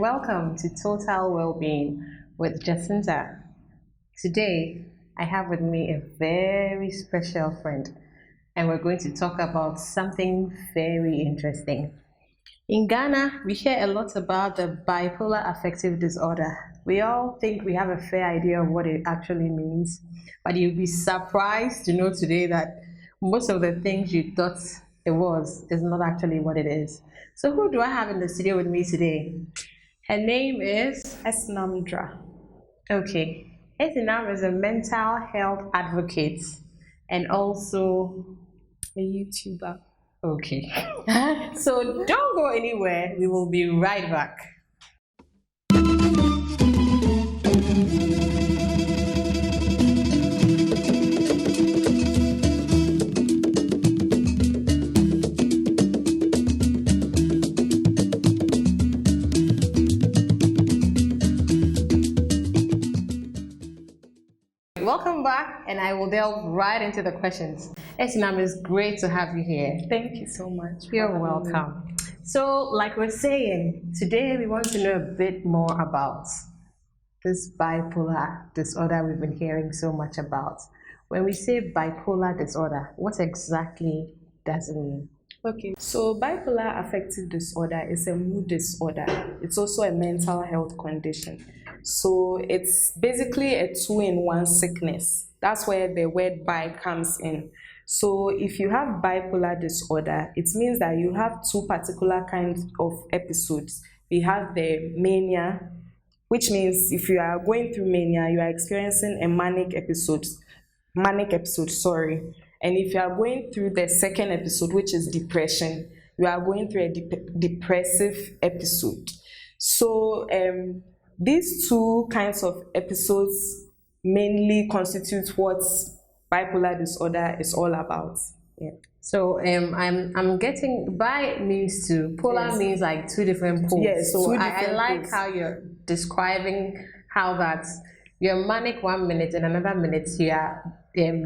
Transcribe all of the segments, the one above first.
welcome to Total Wellbeing with Jacinta. Today, I have with me a very special friend, and we're going to talk about something very interesting. In Ghana, we hear a lot about the bipolar affective disorder. We all think we have a fair idea of what it actually means, but you'll be surprised to know today that most of the things you thought it was is not actually what it is. So who do I have in the studio with me today? Her name is Esnamdra. Okay. Esnam is a mental health advocate and also A YouTuber. okay. So don't go anywhere. We will be right back. Welcome back, and I will delve right into the questions. Esnam, it's great to have you here. Thank you so much. You're welcome. So, like we're saying, today we want to know a bit more about this bipolar disorder we've been hearing so much about. When we say bipolar disorder, what exactly does it mean? Okay, so bipolar affective disorder is a mood disorder. It's also a mental health condition. So it's basically a two-in-one sickness. That's where the word bi comes in. So if you have bipolar disorder, it means that you have two particular kinds of episodes. We have the mania, which means if you are going through mania, you are experiencing a manic episode, And if you are going through the second episode, which is depression, you are going through a depressive episode. So these two kinds of episodes mainly constitute what bipolar disorder is all about. Yeah. So I'm getting bi means two, polar Yes. means like two different poles. Yes, so two I different like poles. how you're describing how that you're manic 1 minute and another minute you are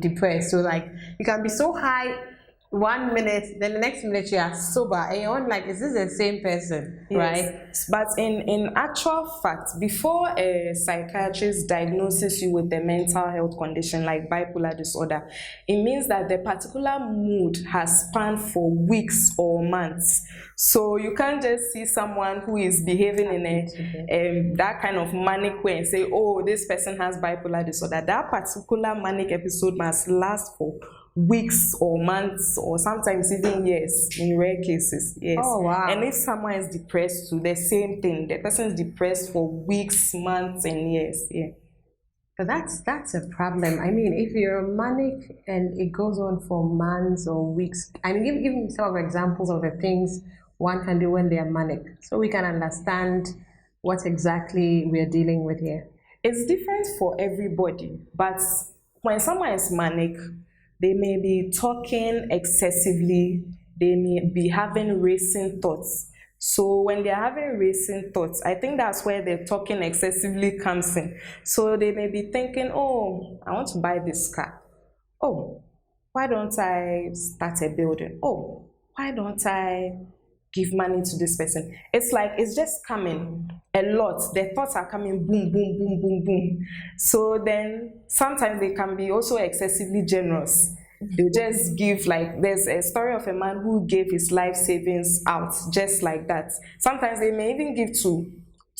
depressed. So like you can be so high 1 minute, then the next minute you are sober, and you're like, is this the same person? Yes. Right? But in actual fact, before a psychiatrist diagnoses you with a mental health condition like bipolar disorder, it means that the particular mood has spanned for weeks or months. So you can't just see someone who is behaving in a that kind of manic way and say, oh, this person has bipolar disorder. That particular manic episode must last for weeks or months or sometimes even years in rare cases. Yes. Oh wow. And if someone is depressed too, the same thing. The person is depressed for weeks, months, and years. Yeah. But that's a problem. I mean, if you're manic and it goes on for months or weeks, I mean, give me some of the examples of the things one can do when they are manic, so we can understand what exactly we're dealing with here. It's different for everybody, but when someone is manic, they may be talking excessively, they may be having racing thoughts. So when they're having racing thoughts, I think that's where the talking excessively comes in. So they may be thinking, oh, I want to buy this car. Oh, why don't I start a building? Oh, why don't I give money to this person? It's like it's just coming a lot. The thoughts are coming boom, boom, boom, boom, boom. So then sometimes they can be also excessively generous. They'll just give, like, there's a story of a man who gave his life savings out just like that. Sometimes they may even give to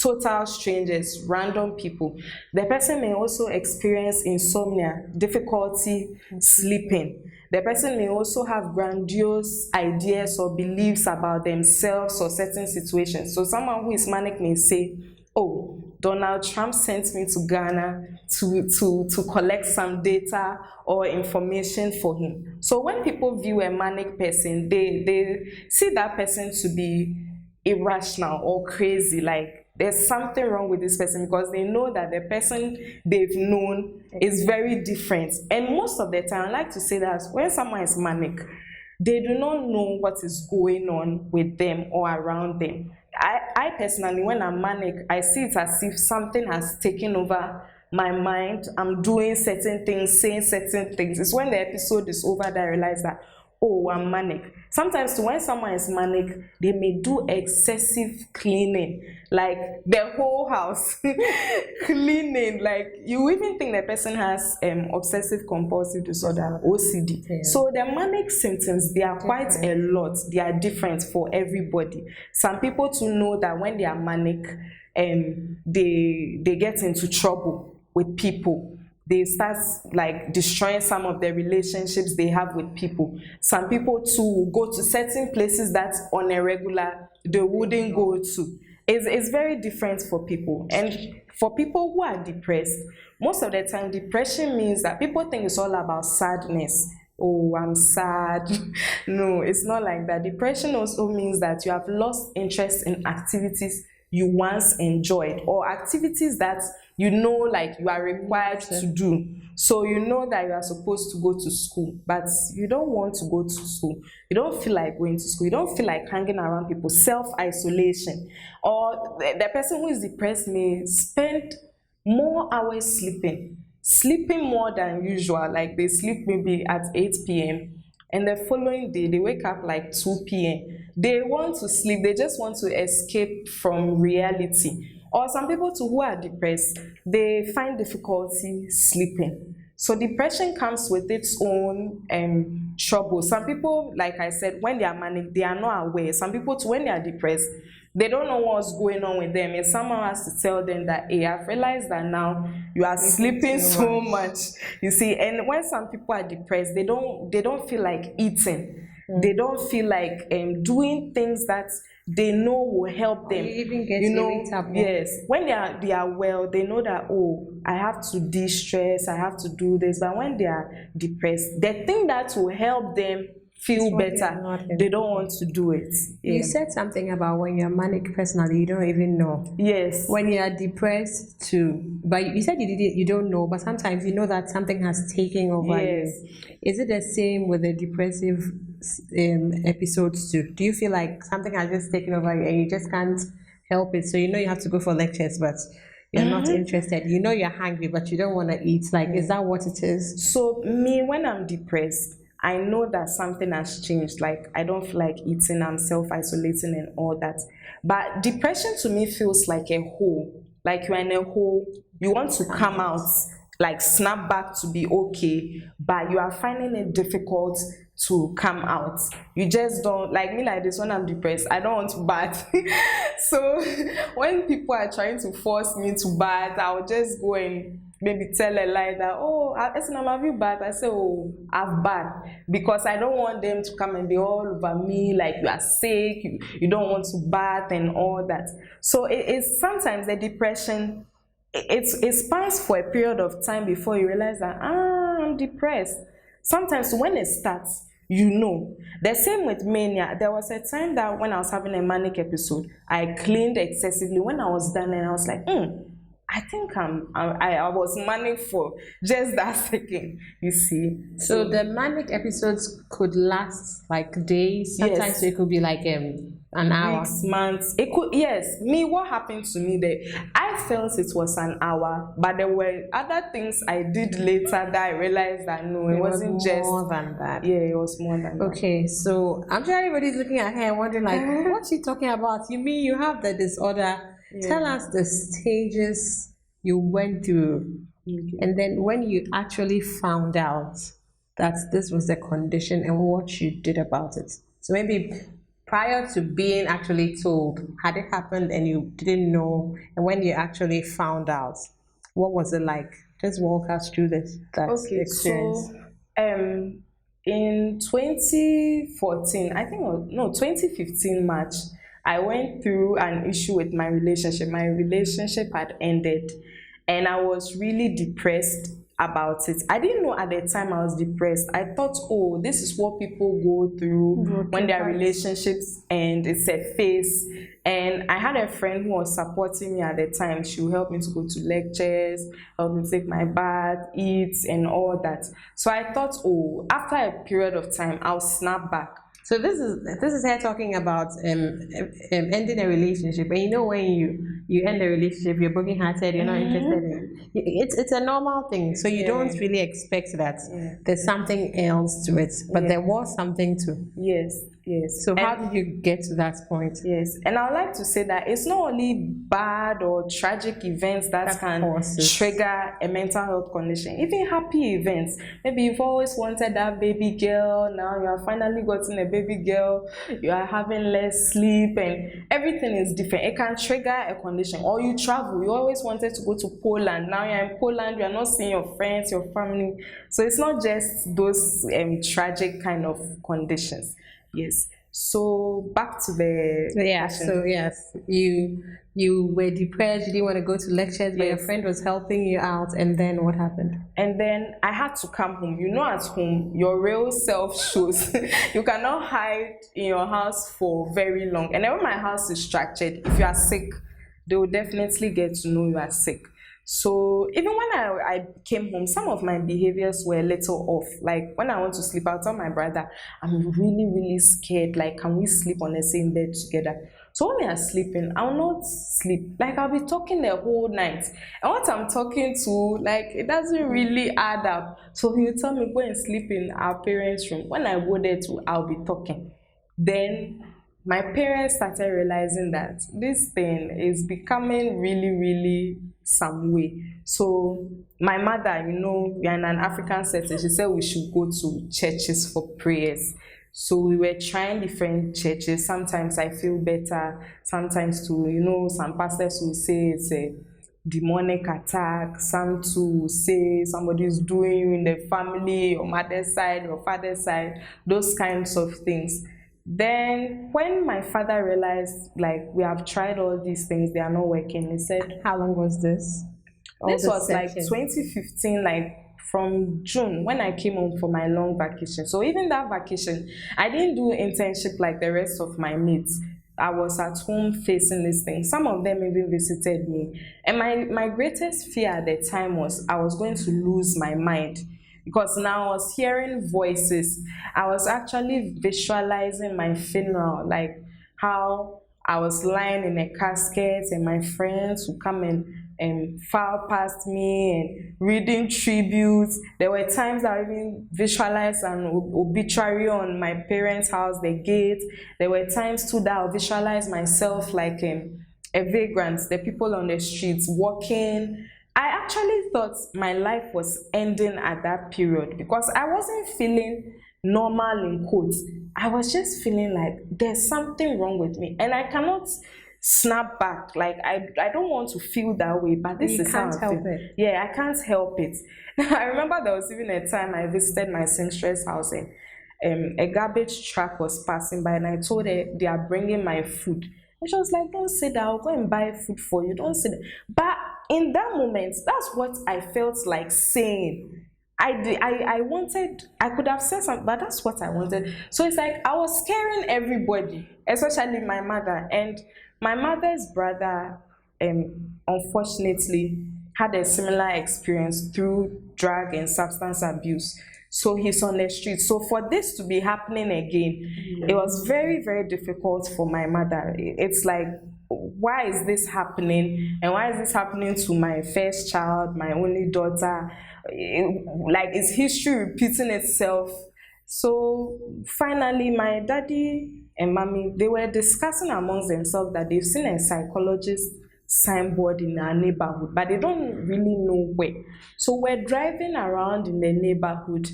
total strangers, random people. The person may also experience insomnia, difficulty sleeping. The person may also have grandiose ideas or beliefs about themselves or certain situations. So someone who is manic may say, oh, Donald Trump sent me to Ghana to collect some data or information for him. So when people view a manic person, they see that person to be irrational or crazy, like there's something wrong with this person, because they know that the person they've known is very different. And most of the time, I like to say that when someone is manic, they do not know what is going on with them or around them. I personally, when I'm manic, I see it as if something has taken over my mind. I'm doing certain things, saying certain things. It's when the episode is over that I realize that, oh, I'm manic. Sometimes when someone is manic, they may do excessive cleaning, like the whole house cleaning. Like you even think the person has obsessive compulsive disorder, OCD. Yeah. So the manic symptoms, they are quite a lot. They are different for everybody. Some people to know that when they are manic, they get into trouble with people. They start like destroying some of the relationships they have with people. Some people too go to certain places that on a regular they wouldn't go to. It's very different for people. And for people who are depressed, most of the time depression means that people think it's all about sadness. Oh, I'm sad. No, it's not like that. Depression also means that you have lost interest in activities you once enjoyed, or activities that you know like you are required to do. So you know that you are supposed to go to school, but you don't want to go to school. You don't feel like going to school. You don't feel like hanging around people. Self-isolation. Or the person who is depressed may spend more hours sleeping more than usual. Like they sleep maybe at 8 p.m. and the following day they wake up like 2 p.m. They want to sleep, they just want to escape from reality. Or some people too who are depressed, they find difficulty sleeping. So depression comes with its own trouble. Some people, like I said, when they are manic, they are not aware. Some people too, when they are depressed, they don't know what's going on with them, and someone has to tell them that, hey, I've realized that now you are sleeping so much. You see, and when some people are depressed, they don't feel like eating. They don't feel like doing things that they know will help them. You even get irritable. Yes. When they are well, they know that, oh, I have to de-stress, I have to do this. But when they are depressed, the thing that will help them feel better, they don't want to do it. You said something about when you're manic personally, you don't even know. Yes. When you are depressed too, but you said you don't know, but sometimes you know that something has taken over you. Is it the same with the depressive episodes too? Do you feel like something has just taken over you and you just can't help it? So you know you have to go for lectures, but you're not interested. You know you're hungry, but you don't want to eat. Like, is that what it is? So me, when I'm depressed, I know that something has changed. Like, I don't feel like eating, I'm self-isolating and all that. But depression to me feels like a hole. Like you're in a hole, you want to come out, like snap back to be okay, but you are finding it difficult to come out. You just don't, like me like this, when I'm depressed, I don't want to bath. So when people are trying to force me to bath, I'll just go and maybe tell a lie that, oh, have you bath? I say, oh, I've bath. Because I don't want them to come and be all over me, like you are sick, you don't want to bath and all that. So it's sometimes the depression, it spans for a period of time before you realize that, I'm depressed. Sometimes when it starts, you know. The same with mania. There was a time that when I was having a manic episode, I cleaned excessively. When I was done, and I was like, I think I was manic for just that second, you see. So the manic episodes could last like days. Sometimes it could be like an hour. Weeks, months. It could, yes. Me, what happened to me there? I felt it was an hour, but there were other things I did later that I realized that no, it wasn't just more than that. Yeah, it was more than that. Okay, so I'm sure everybody's looking at her and wondering like, what's she talking about? You mean you have the disorder? Tell us the stages you went through, and then when you actually found out that this was the condition and what you did about it. So maybe prior to being actually told, had it happened and you didn't know, and when you actually found out, what was it like? Just walk us through that experience. So in 2014, I think, no, 2015 March, I went through an issue with my relationship. My relationship had ended, and I was really depressed about it. I didn't know at the time I was depressed. I thought, oh, this is what people go through when their relationships end. It's a phase. And I had a friend who was supporting me at the time. She would help me to go to lectures, help me take my bath, eat, and all that. So I thought, oh, after a period of time, I'll snap back. So this is her talking about ending a relationship, and you know when you end a relationship, you're brokenhearted, you're not interested in it's a normal thing. So you don't really expect that there's something else to it, but there was something to. Yes, yes. So how did you get to that point? Yes, and I would like to say that it's not only bad or tragic events that can trigger a mental health condition, even happy events. Maybe you've always wanted that baby girl, now you have finally gotten a baby girl, you are having less sleep, and everything is different. It can trigger a condition. Or you travel, you always wanted to go to Poland, now you're in Poland, you are not seeing your friends, your family. So it's not just those tragic kind of conditions. Yes. So back to the question. So yes, you were depressed, you didn't want to go to lectures, but your friend was helping you out, and then what happened? And then I had to come home. You know, at home your real self shows. You cannot hide in your house for very long. And then when my house is structured, if you are sick, they will definitely get to know you are sick. So even when I came home, some of my behaviors were a little off. Like when I want to sleep, I'll tell my brother, I'm really, really scared. Like, can we sleep on the same bed together? So when we are sleeping, I'll not sleep. Like, I'll be talking the whole night. And what I'm talking to, like, it doesn't really add up. So he'll tell me, go and sleep in our parents' room. When I go there too, I'll be talking. Then my parents started realizing that this thing is becoming really, really some way. So my mother, you know, we are in an African setting, she said we should go to churches for prayers. So we were trying different churches. Sometimes I feel better, sometimes too, you know, some pastors will say it's a demonic attack, some to say somebody is doing you in the family, your mother's side, your father's side, those kinds of things. Then when my father realized, like, we have tried all these things, they are not working, he said, how long was this? This was like 2015, like from June, when I came home for my long vacation. So even that vacation, I didn't do internship like the rest of my mates. I was at home facing this thing. Some of them even visited me. And my greatest fear at the time was I was going to lose my mind. Because now I was hearing voices. I was actually visualizing my funeral, like how I was lying in a casket and my friends would come and file past me and reading tributes. There were times I even visualized an obituary on my parents' house, the gate. There were times too that I visualized myself like a vagrant, the people on the streets walking. I actually thought my life was ending at that period because I wasn't feeling normal in quotes. I was just feeling like there's something wrong with me and I cannot snap back. Like I don't want to feel that way, but this is how I feel. Yeah, I can't help it. I remember there was even a time I visited my seamstress house and a garbage truck was passing by and I told her they are bringing my food. And she was like, don't say that, I'll go and buy food for you, don't say that. But in that moment, that's what I felt like saying. I wanted, I could have said something, but that's what I wanted. So it's like I was scaring everybody, especially my mother. And my mother's brother, unfortunately, had a similar experience through drug and substance abuse. So he's on the street. So for this to be happening again, it was very, very difficult for my mother. It's like, why is this happening? And why is this happening to my first child, my only daughter? Like, is history repeating itself? So finally, my daddy and mommy, they were discussing amongst themselves that they've seen a psychologist signboard in our neighborhood, but they don't really know where. So we're driving around in the neighborhood,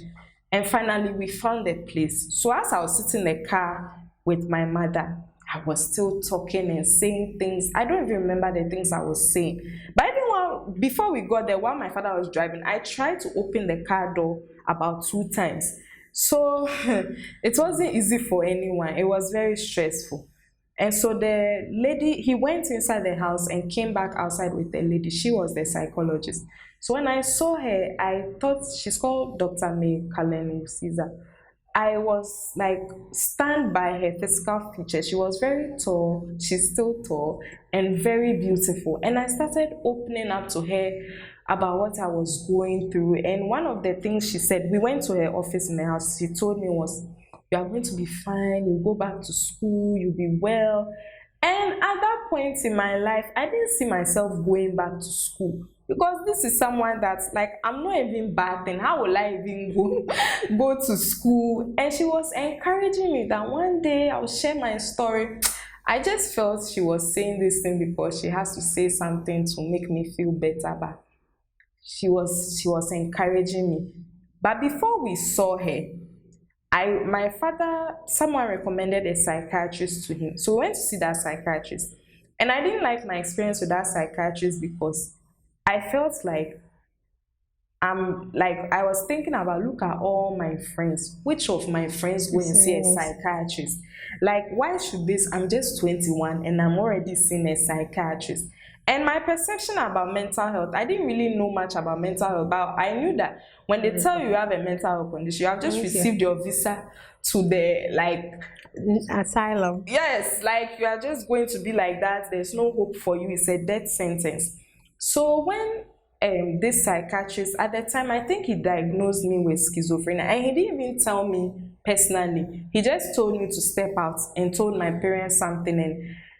and finally we found a place. So as I was sitting in the car with my mother, I was still talking and saying things. I don't even remember the things I was saying. But even before we got there, while my father was driving, I tried to open the car door about 2 times. So it wasn't easy for anyone. It was very stressful. And so the lady, he went inside the house and came back outside with the lady. She was the psychologist. So when I saw her, I thought, she's called Dr. May Kalenu Caesar. I was like stunned by her physical features. She was very tall, she's still tall, and very beautiful. And I started opening up to her about what I was going through. And one of the things she said, we went to her office in the house, she told me was, you are going to be fine, you go back to school, you'll be well. And at that point in my life, I didn't see myself going back to school, because this is someone that's like, I'm not even bad, then how will I even go to school? And she was encouraging me that one day I'll share my story. I just felt she was saying this thing because she has to say something to make me feel better, but she was encouraging me. But before we saw her, my father, someone recommended a psychiatrist to him. So we went to see that psychiatrist. And I didn't like my experience with that psychiatrist because I felt like I was thinking about, look at all my friends. Which of my friends go and see a psychiatrist? Like, why should this? I'm just 21 and I'm already seeing a psychiatrist. And my perception about mental health, I didn't really know much about mental health, but I knew that when they tell you have a mental health condition, you have just received your visa to the asylum. Yes, like you are just going to be like that. There's no hope for you. It's a death sentence. So when this psychiatrist, at the time, I think he diagnosed me with schizophrenia, and he didn't even tell me personally. He just told me to step out and told my parents something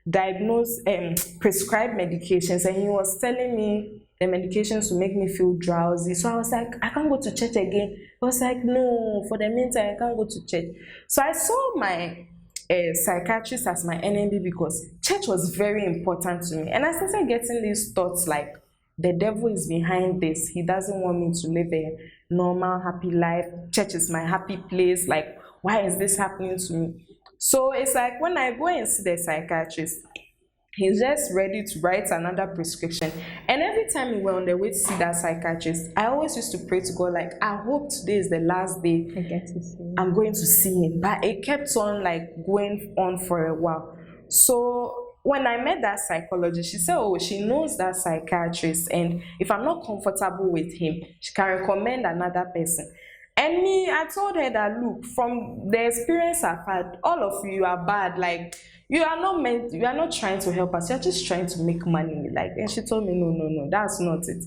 and prescribe medications, and he was telling me the medications to make me feel drowsy. So I was like, I can't go to church again. He was like, no, for the meantime, I can't go to church. So I saw my psychiatrist as my enemy because church was very important to me. And I started getting these thoughts like, the devil is behind this. He doesn't want me to live a normal, happy life. Church is my happy place. Like, why is this happening to me? So it's like when I go and see the psychiatrist, he's just ready to write another prescription. And every time we were on the way to see that psychiatrist, I always used to pray to God, like, I hope today is the last day I'm going to see him. But it kept on like going on for a while. So when I met that psychologist, she said, oh, she knows that psychiatrist, and if I'm not comfortable with him, she can recommend another person. And me, I told her that, look, from the experience I've had, all of you are bad. Like, you are not trying to help us. You're just trying to make money. Like, and she told me, no, that's not it.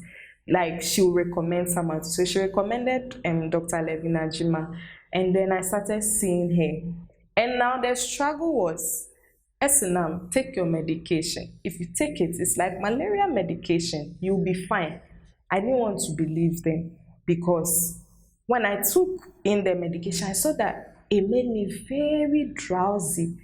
Like, she'll recommend someone. So she recommended Dr. Levina Jima. And then I started seeing her. And now the struggle was, Esinam, take your medication. If you take it, it's like malaria medication. You'll be fine. I didn't want to believe them because when I took in the medication, I saw that it made me very drowsy.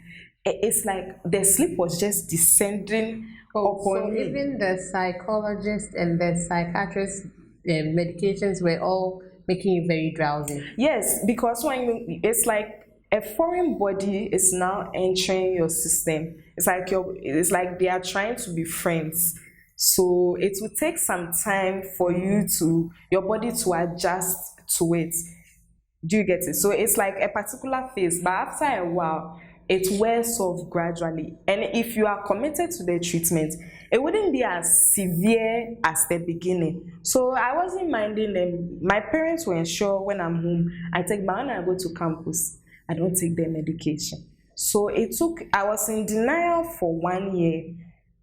It's like the sleep was just descending upon me. Even the psychologist and the psychiatrist medications were all making you very drowsy. Yes, because it's like a foreign body is now entering your system. It's like they are trying to be friends. So it will take some time for your body to adjust to it. Do you get it? So it's like a particular phase, but after a while, it wears off gradually. And if you are committed to the treatment, it wouldn't be as severe as the beginning. So I wasn't minding them. My parents were sure when I'm home, when I go to campus, I don't take their medication. So I was in denial for 1 year.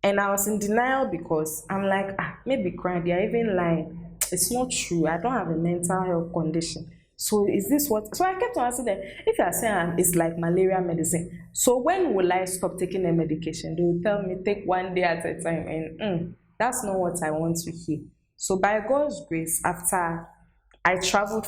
And I was in denial because I'm like, maybe crying, they are even lying. It's not true. I don't have a mental health condition. So is this what? So I kept on asking them, if you are saying it's like malaria medicine, so when will I stop taking the medication? They will tell me, take 1 day at a time. And that's not what I want to hear. So by God's grace, after I traveled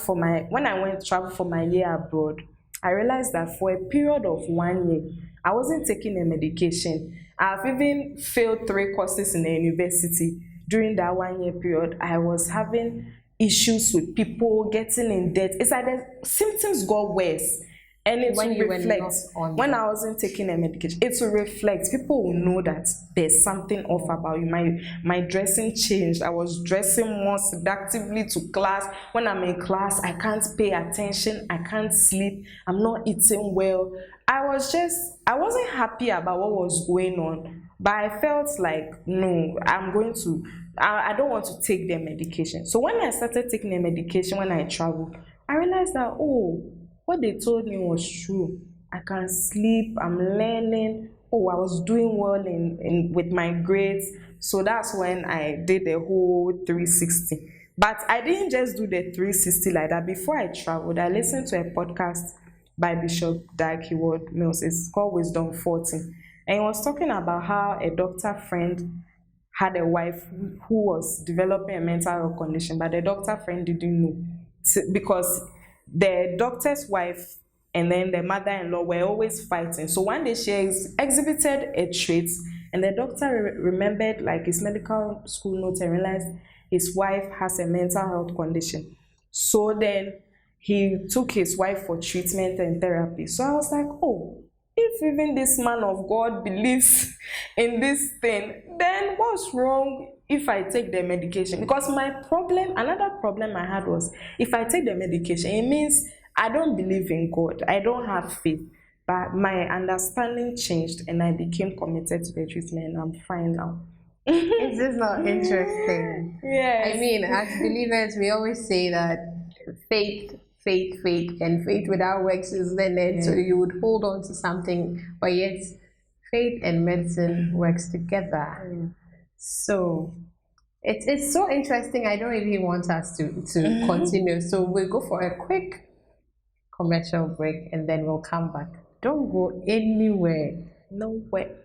when I went to travel for my year abroad, I realized that for a period of 1 year, I wasn't taking a medication. I've even failed 3 courses in the university. During that 1 year period, I was having issues with people, getting in debt. It's like the symptoms got worse. And it will reflect. When I wasn't taking a medication, it will reflect. People will know that there's something off about you. My dressing changed. I was dressing more seductively to class. When I'm in class, I can't pay attention. I can't sleep. I'm not eating well. I wasn't happy about what was going on. But I felt like, no, I don't want to take their medication. So when I started taking the medication when I traveled, I realized that, what they told me was true. I can sleep, I'm learning. I was doing well with my grades. So that's when I did the whole 360. But I didn't just do the 360 like that. Before I traveled, I listened to a podcast by Bishop Dag Heward-Mills. It's called Wisdom 14. And he was talking about how a doctor friend had a wife who was developing a mental health condition, but the doctor friend didn't know. Because the doctor's wife and then the mother-in-law were always fighting. So one day she exhibited a trait, and the doctor remembered like his medical school notes and realized his wife has a mental health condition. So then he took his wife for treatment and therapy. So I was like, oh, if even this man of God believes in this thing, then what's wrong if I take the medication? Because another problem I had was, if I take the medication, it means I don't believe in God. I don't have faith. But my understanding changed and I became committed to the treatment, and I'm fine now. Is this not interesting? Yes. I mean, as believers, we always say that faith, and faith without works is dead. So you would hold on to something, but yet faith and medicine works together. So it's so interesting. I don't really want us to continue. So we'll go for a quick commercial break and then we'll come back. Don't go anywhere. Nowhere.